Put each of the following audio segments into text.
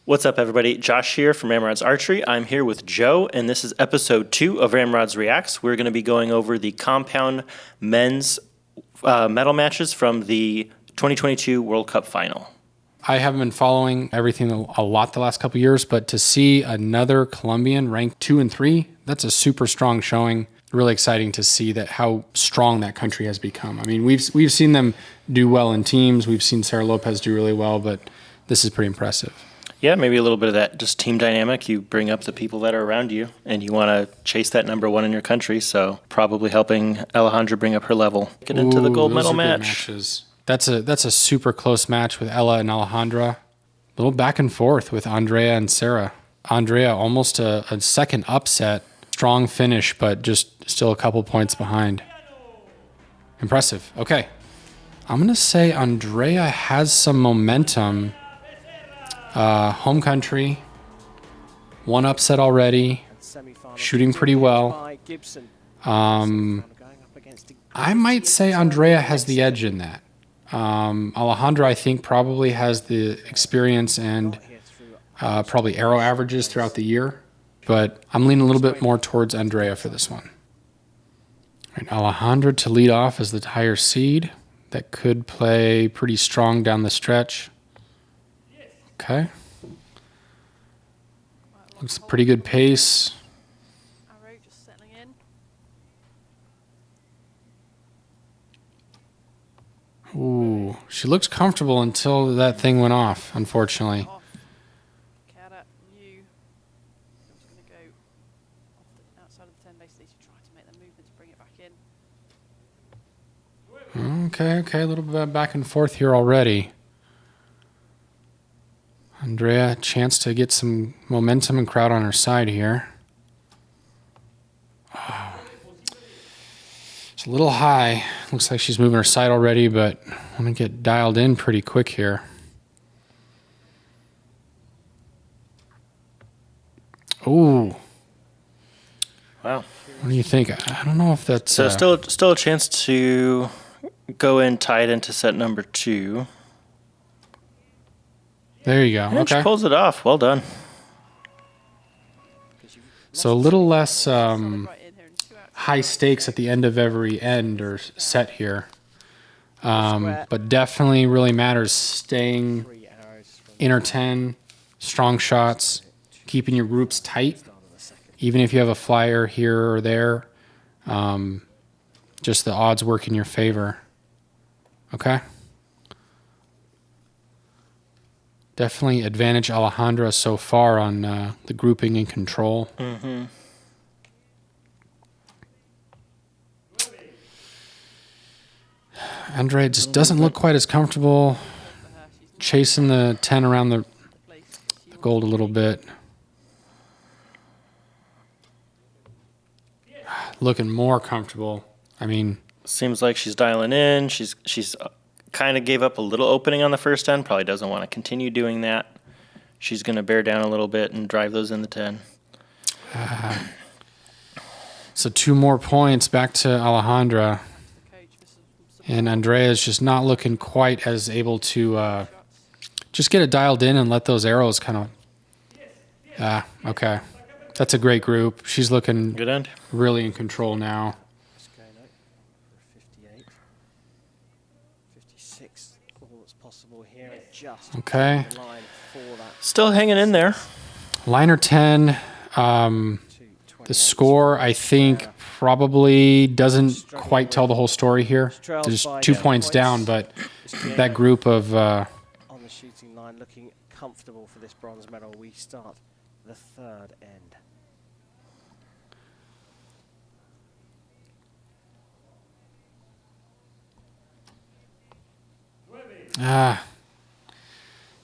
What's up, everybody? Josh here from RamRods Archery. I'm here with Joe, and this is episode 2 of RamRods Reacts. We're going to be going over the compound men's medal matches from the 2022 World Cup final. I haven't been following everything a lot the last couple of years, but to see another Colombian ranked 2 and 3, that's a super strong showing. Really exciting to see that how strong that country has become. I mean, we've seen them do well in teams. We've seen Sarah Lopez do really well, but this is pretty impressive. Yeah, maybe a little bit of that just team dynamic. You bring up the people that are around you, and you want to chase that number one in your country, so probably helping Alejandra bring up her level. Get into the gold medal match. That's a super close match with Ella and Alejandra. A little back and forth with Andrea and Sarah. Andrea almost a second upset. Strong finish, but just still a couple points behind. Impressive. Okay. I'm going to say Andrea has some momentum. Home country. One upset already. Shooting pretty well. I might say Andrea has the edge in that. Alejandra, I think, probably has the experience and probably arrow averages throughout the year. But I'm leaning a little bit more towards Andrea for this one. All right, Alejandra to lead off as the higher seed. That could play pretty strong down the stretch. Okay. Looks pretty good pace. Just settling in. Ooh, she looks comfortable until that thing went off, unfortunately. Okay, a little bit back and forth here already. Andrea, chance to get some momentum and crowd on her side here. Oh. It's a little high. Looks like she's moving her side already, but I'm going to get dialed in pretty quick here. Ooh. Wow. What do you think? I don't know if that's... So still a chance to go in tied into set number 2. There you go. And okay. She pulls it off. Well done. So a little less high stakes at the end of every end or set here. But definitely really matters staying inner 10, strong shots, keeping your groups tight. Even if you have a flyer here or there, just the odds work in your favor. Okay? Definitely advantage Alejandra so far on the grouping and control. Mm-hmm. Andrea just doesn't look quite as comfortable chasing the 10 around the gold a little bit. Looking more comfortable. I mean, seems like she's dialing in. She's kind of gave up a little opening on the first end. Probably doesn't want to continue doing that. She's going to bear down a little bit and drive those in the 10. So 2 more points back to Alejandra. And Andrea is just not looking quite as able to just get it dialed in and let those arrows kind of... okay. That's a great group. She's looking good end. Really in control now. 58, 56, all that's possible here. Just okay. Still hanging in there. Liner 10. The score, I think, probably doesn't quite tell the whole story here. There's 2 points down, but that group of... on the shooting line, looking comfortable for this bronze medal. We start the 3rd end.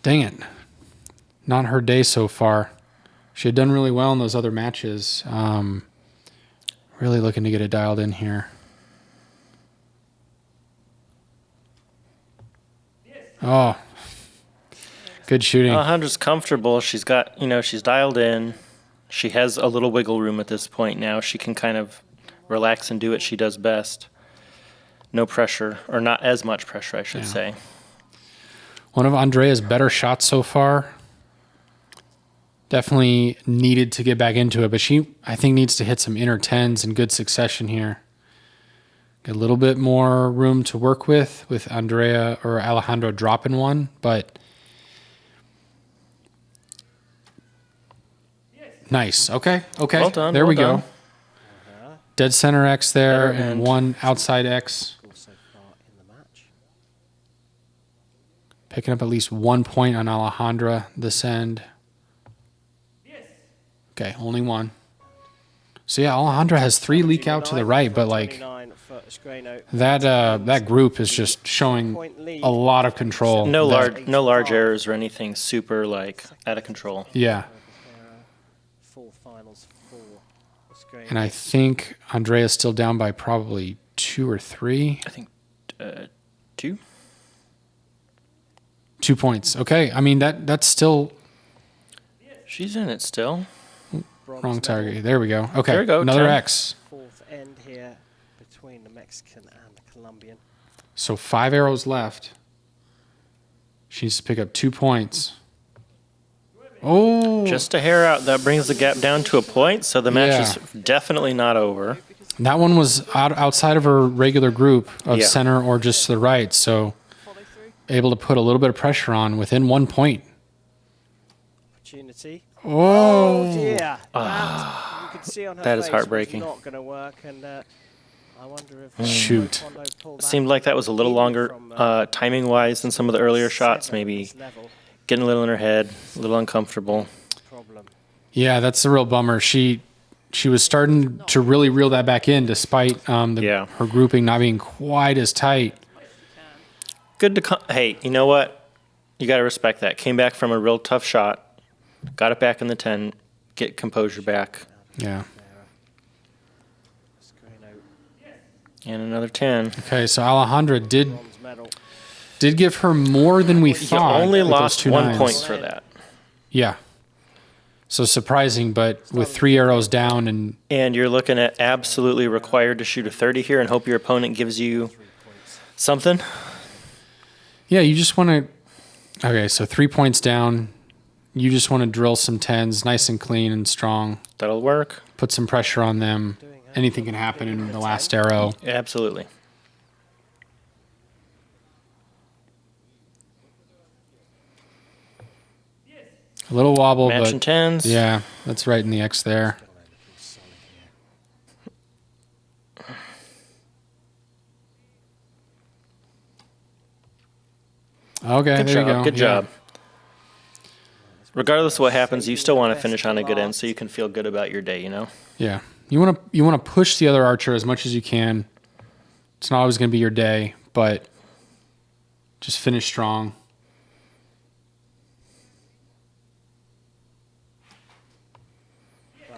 Dang it. Not her day so far. She had done really well in those other matches. Really looking to get it dialed in here. Oh, good shooting. Alejandra's comfortable. She's got, she's dialed in. She has a little wiggle room at this point now. She can kind of relax and do what she does best. No pressure, or not as much pressure, I should say. One of Andrea's better shots so far. Definitely needed to get back into it, but she, I think, needs to hit some inner tens in good succession here. Get a little bit more room to work with Andrea or Alejandro dropping one, but nice. Okay. Well done, There well we done. go. Dead center X there Better and end. one outside X. So far in the match. Picking up at least 1 point on Alejandra this end. Okay, only one. So yeah, Alejandra has 3 leak out to the right, but like 29 for Escreno. that group is just showing a lot of control. No That- large errors or anything super like out of control. Yeah, Full finals for Escreno. and I think Andrea's still down by probably 2 or 3. I think 2. 2 points. Okay, I mean that's still She's in it still. Bronze wrong medal, target. There we go. Okay, There we go, another 10. X. Fourth end here between the Mexican and the Colombian. So 5 arrows left. She needs to pick up 2 points. Oh, Just a hair out. That brings the gap down to a point, so the match Yeah. is definitely not over. that one was outside of her regular group of Yeah. center or just to the right. So Follow through. able to put a little bit of pressure on within 1 point. Opportunity. Oh, Dear. That, you could see on her That is face heartbreaking. was not going to work, and I wonder if Shoot. Taekwondo pulled that Seemed like that was a little in longer from, timing wise than some of the earlier shots. 7 Maybe this level. getting a little in her head, a little uncomfortable. Problem. yeah, that's a real bummer. She was starting to really reel that back in, despite Yeah. her grouping not being quite as tight. Good to hey, you know what? You got to respect that. Came back from a real tough shot, got it back in the 10, get composure back, Yeah. Escreno, and another 10. Okay, so Alejandra did bronze medal. give her more than we You thought. only with those lost 2 1 nines. point for that. Yeah. So surprising, but with 3 arrows down and And you're looking at absolutely required to shoot a 30 here and hope your opponent gives you something. yeah, you just want to. Okay, so 3 points down. You just want to drill some 10s, nice and clean and strong. That'll work. Put some pressure on them. Anything can happen in the last arrow. Absolutely. A little wobble, Matching but 10s. yeah, that's right in the X there. Okay, Good there job. you go. Good Yeah. job. Regardless of what happens, you still want to finish on a good end so you can feel good about your day, you know? Yeah, you want to push the other archer as much as you can. It's not always going to be your day, but just finish strong.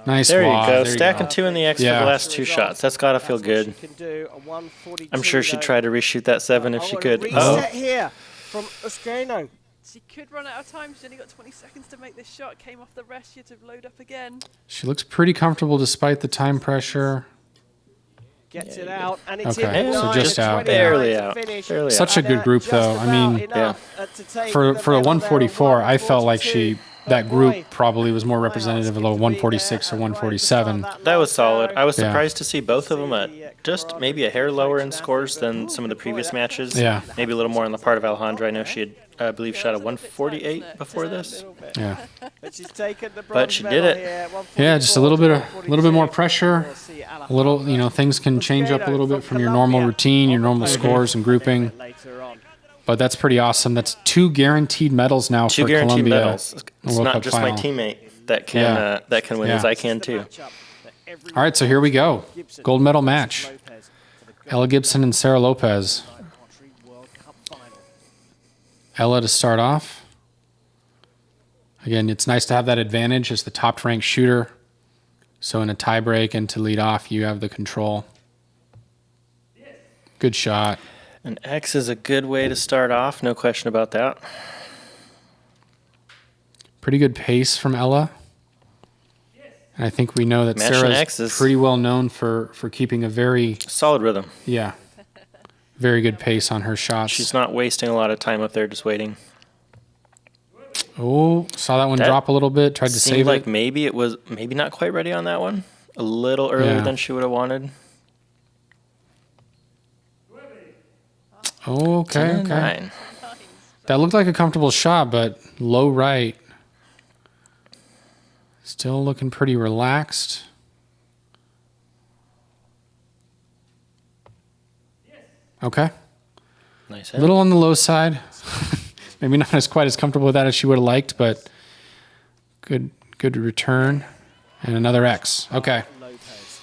Nice There you wad. go. There you Stacking go. 2 in the X for Yeah. the last 2 shots. That's got to feel That's what good. she can do. A 142 I'm sure she'd though. try to reshoot that 7 if she Oh, could. and a Oh, reset here from Escreno. She could run out of time. She's only got 20 seconds to make this shot. Came off the rest. She had to load up again. She looks pretty comfortable despite the time pressure. Gets it out, and it's Okay, in the so nine, just out, 29 barely to out, finish. barely Such a And, good group, just though. I about mean, enough, to take For the a medal there, 144, I felt like 142. that Oh, group boy. probably was more Boy, representative of I'll a skip to 146 or be there, right at the 147. start of that was last solid. arrow. I was Yeah. surprised to see both of them at just maybe a hair lower in scores than some of the previous matches. Yeah. Maybe a little more on the part of Alejandra. I know she had, I believe, shot a 148 before this. Yeah. But she's taken the But bronze she medal did it. here, Yeah, just a little bit more 144. pressure. We'll see A little, things can change up a little bit from your normal routine, your normal scores and grouping. Later on. But that's pretty awesome. That's 2 guaranteed medals now 2 for guaranteed Colombia. medals. It's World not Cup just my final. teammate that can Yeah. win, Yeah. as I can too. All right, so here we go. Gold medal match. Ella Gibson and Sarah Lopez. Ella to start off. Again, it's nice to have that advantage as the top-ranked shooter. So in a tiebreak and to lead off, you have the control. Good shot. An X is a good way to start off, no question about that. Pretty good pace from Ella. And I think we know that Matching Sarah's X's. pretty well known for keeping a very, Solid rhythm. very good pace on her shots. She's not wasting a lot of time up there just waiting. Oh, saw that one That drop a little bit. Tried to Seemed save like it. maybe it was not quite ready on that one. A little earlier Yeah. than she would have wanted. Oh, 10 okay, and okay. 9. Nines. That looked like a comfortable shot, but low right. Still looking pretty relaxed. Okay. Nice A hit. little on the low side. Maybe not as quite as comfortable with that as she would have liked, but good return. And another X. Okay. Lopez.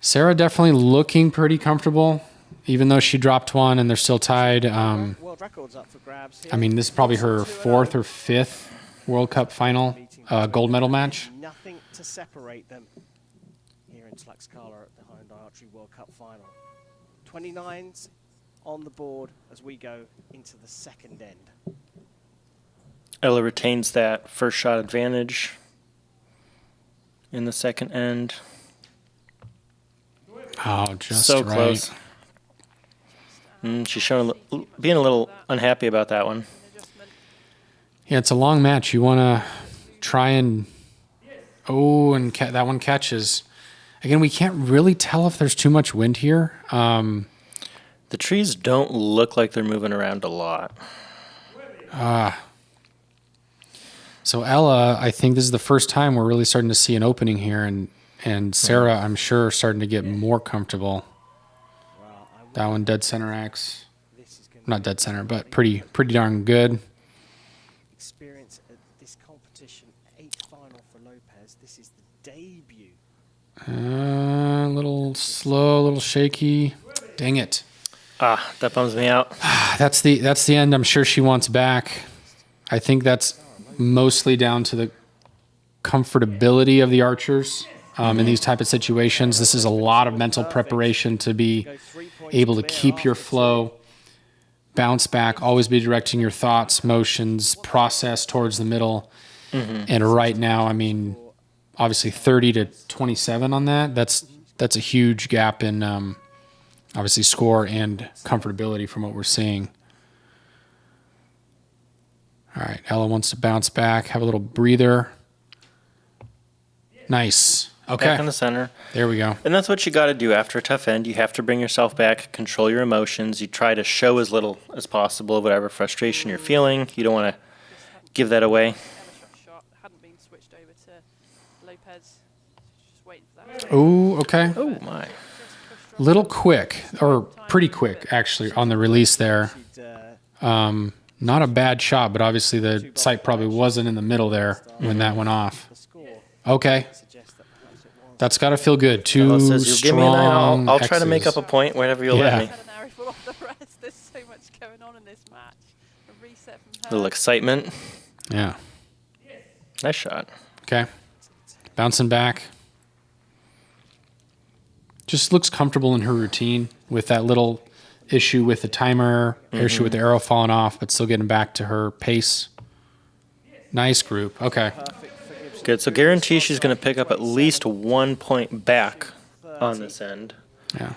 Sarah definitely looking pretty comfortable, even though she dropped one and they're still tied. World records up for grabs here. I mean, this is probably her 4th or 5th World Cup final gold medal match. Nothing to separate them here in Tlaxcala at the Hyundai Archery World Cup final. 29s on the board as we go into the second end. Ella retains that first shot advantage in the second end. Oh, just So right. close. She's showing being a little unhappy about that one. Yeah, it's a long match. You want to try and... Oh, and that one catches. Again, we can't really tell if there's too much wind here. The trees don't look like they're moving around a lot. So Ella, I think this is the first time we're really starting to see an opening here, and Sarah, I'm sure, starting to get more comfortable. That one dead center X. Not dead center, but pretty darn good. Experience at this competition, 8th final for Lopez. This is the debut. A little slow, a little shaky. Dang it. That bums me out. That's the end I'm sure she wants back. I think that's mostly down to the comfortability of the archers in these type of situations. This is a lot of mental preparation to be able to keep your flow, bounce back, always be directing your thoughts, motions, process towards the middle. And right now, I mean, obviously 30 to 27 on that. That's a huge gap in obviously score and comfortability from what we're seeing. All right, Ella wants to bounce back, have a little breather. Nice. Okay. Back in the center. There we go. And that's what you got to do after a tough end. You have to bring yourself back, control your emotions. You try to show as little as possible of whatever frustration you're feeling. You don't want to give that away. Shot hadn't been switched over to Lopez. Just waiting for that. Oh, okay. Oh, my. Little quick, or pretty quick, actually, on the release there. She'd, Not a bad shot, but obviously the sight probably wasn't in the middle there when that went off. the score Okay. suggests that perhaps it was. That's got to feel good. Two Ella says, "You'll give me a 9. strong I'll try to make up X's. a point whenever you'll let me." Had an arrow fall off the rest. There's so much going on in this match. A reset from her. Little excitement. Yeah. Nice shot. Okay. Bouncing back. Just looks comfortable in her routine with that little issue with the timer, issue with the arrow falling off, but still getting back to her pace. Nice group. Okay. Good. So guarantee she's going to pick up at least 1 point back on this end. Yeah.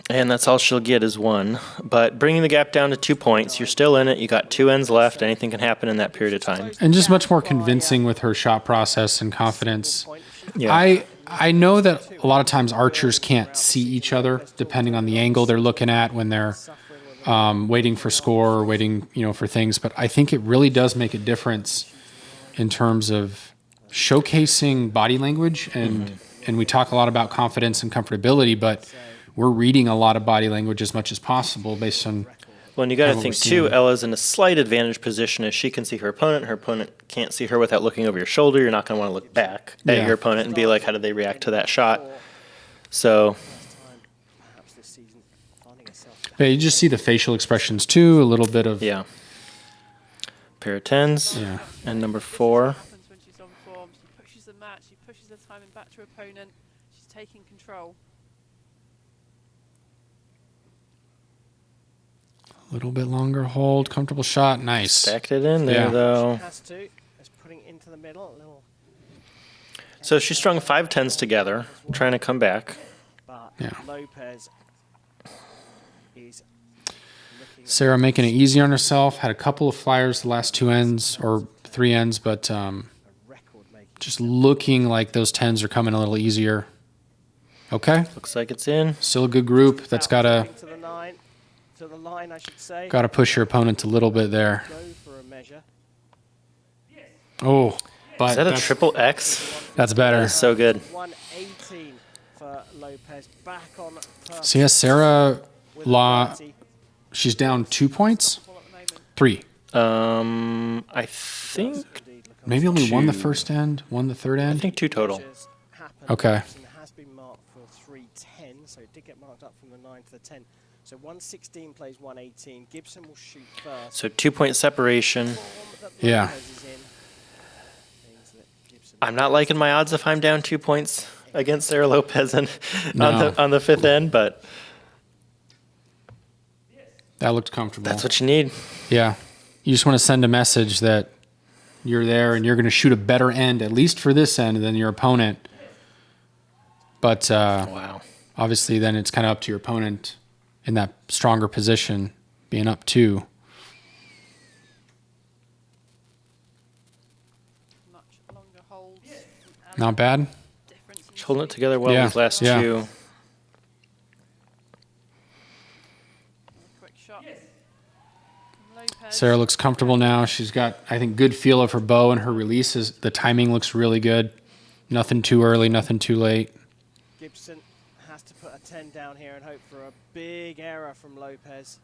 And that's all she'll get is 1. But bringing the gap down to 2 points, you're still in it. You got 2 ends left. Anything can happen in that period of time. And just much more convincing with her shot process and confidence. Yeah. I know that a lot of times archers can't see each other depending on the angle they're looking at when they're waiting for score or waiting, for things. But I think it really does make a difference in terms of showcasing body language. And we talk a lot about confidence and comfortability, but we're reading a lot of body language as much as possible based on... Well, and you got to what think, we're too, seeing. Ella's in a slight advantage position as she can see her opponent. Her opponent can't see her without looking over your shoulder. You're not going to want to look back at Yeah. your opponent and be like, how did they react to that shot? So, Perhaps this season finding herself Yeah, you just see the facial expressions too, a little bit of... yeah. Pair of 10s. Yeah. And number This is 4. what happens when she's on form. She pushes the match. She pushes the timing back to her opponent. She's taking control. A little bit longer hold, comfortable shot, nice. Stacked it in there, Yeah. though. has to. Is putting it into the middle a little. So she strung 5 10s together, trying to come back. But Yeah. Lopez is looking Sarah making it easy on herself. Had a couple of flyers the last 2 ends or 3 ends, but Record-making. just looking like those 10s are coming a little easier. Okay. Looks like it's in. Still a good group. That's got to To the line, I should say. push your opponent a little bit there. Go for a measure. Oh, but Is that a triple X? that's better. So good. 118 for Lopez. Back on purpose So yeah, Sarah with Law, 30. she's down 2 points, Full at the moment. 3. I think Indeed, look Maybe only won the 2. first end, won the third I end. think 2 total. measures happen. Okay. Gibson has been marked for 310, so it did get marked up from the 9 to the 10. So 116 plays 118. Gibson will shoot first. So 2-point separation. Form that Yeah. Lopez is in means that Gibson I'm not liking my odds if I'm down 2 points against Sarah Lopez and No. on the 5th end, but That looked comfortable. that's what you need. Yeah. You just want to send a message that you're there and you're going to shoot a better end, at least for this end, than your opponent. But Wow. obviously then it's kind of up to your opponent in that stronger position, being up 2. Much longer holds. Not bad. Difference in Just holding it speed. together well Yeah, these last yeah. 2. A quick shot. From Lopez. Sarah looks comfortable now. She's got, I think, good feel of her bow and her releases. The timing looks really good. Nothing too early, nothing too late. Gibson has to put a 10 down here and hope for a big error from Lopez.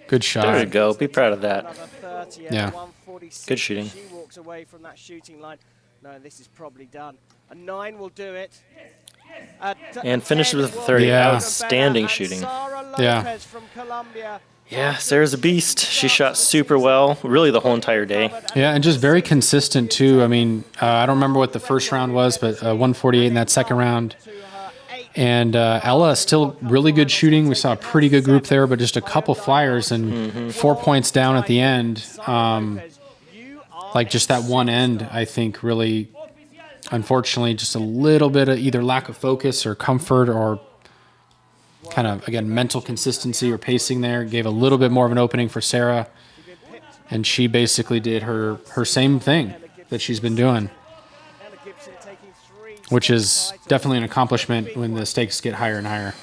Good There you shot. go. Be proud of that. Another 30 Yeah. 146. Good shooting. She walks away from that shooting line. No, this is probably done. A 9 will do it. And finishes 10 with a will 30. be Yeah. even Outstanding better. shooting. And Sarah Yeah. Lopez from Colombia. Yeah, Sarah's a beast. She shot super well, really the whole entire day. Yeah, and just very consistent, too. I mean, I don't remember what the first round was, but 148 in that second round. To her 8. And Ella, still really good shooting. We saw a pretty good group there, but just a couple flyers and 4 points down at the end. Like just that one end, I think really, unfortunately, just a little bit of either lack of focus or comfort or kind of, again, mental consistency or pacing there. Gave a little bit more of an opening for Sarah. And she basically did her same thing that she's been doing, Ella Gibson taking 3 which is steps tighter. definitely an accomplishment when the stakes get higher and higher.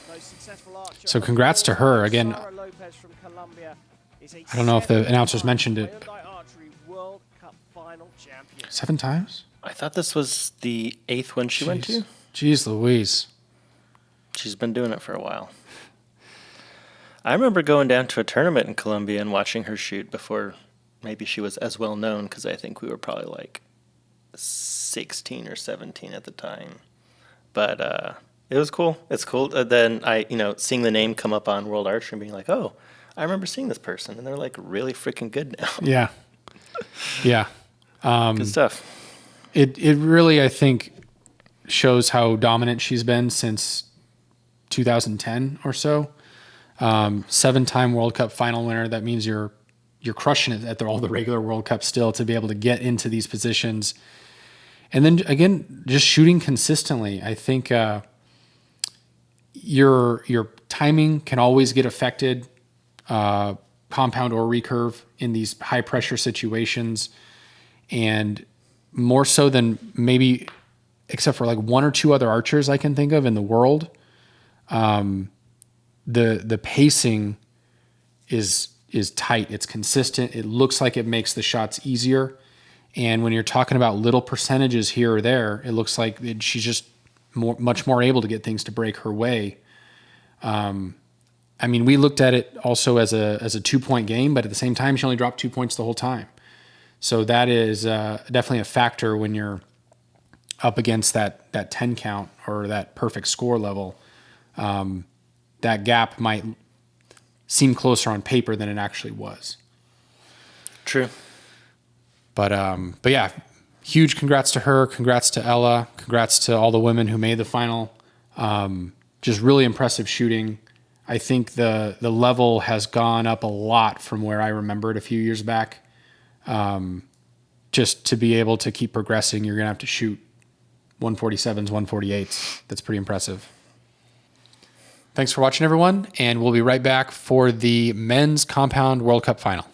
Most successful archer So of congrats to all, her. Again, Sarah Lopez from Colombia is a I don't know if the 7-time announcers mentioned it. Hyundai Archery World Cup final champion. 7 times? I thought this was the 8th one she went to. Jeez Louise. She's been doing it for a while. I remember going down to a tournament in Colombia and watching her shoot before maybe she was as well known, because I think we were probably like 16 or 17 at the time. But it was cool. It's cool. Then seeing the name come up on World Archery and being like, oh, I remember seeing this person, and they're like really freaking good now. Yeah. Yeah. Good stuff. It really, I think, shows how dominant she's been since 2010 or so. 7-time World Cup final winner. That means you're crushing it at all the regular World Cups still to be able to get into these positions. And then again, just shooting consistently. I think your timing can always get affected, compound or recurve in these high pressure situations, and more so than maybe, except for like 1 or 2 other archers I can think of in the world. The pacing is tight. It's consistent. It looks like it makes the shots easier. And when you're talking about little percentages here or there, it looks like she's just much more able to get things to break her way. I mean, we looked at it also as a 2-point game, but at the same time, she only dropped 2 points the whole time. So that is definitely a factor when you're up against that 10 count or that perfect score level. That gap might seem closer on paper than it actually was. True. But yeah, huge congrats to her. Congrats to Ella. Congrats to all the women who made the final. Just really impressive shooting. I think the level has gone up a lot from where I remember it a few years back. Just to be able to keep progressing, you're going to have to shoot 147s, 148s. That's pretty impressive. Thanks for watching, everyone, and we'll be right back for the Men's Compound World Cup Final.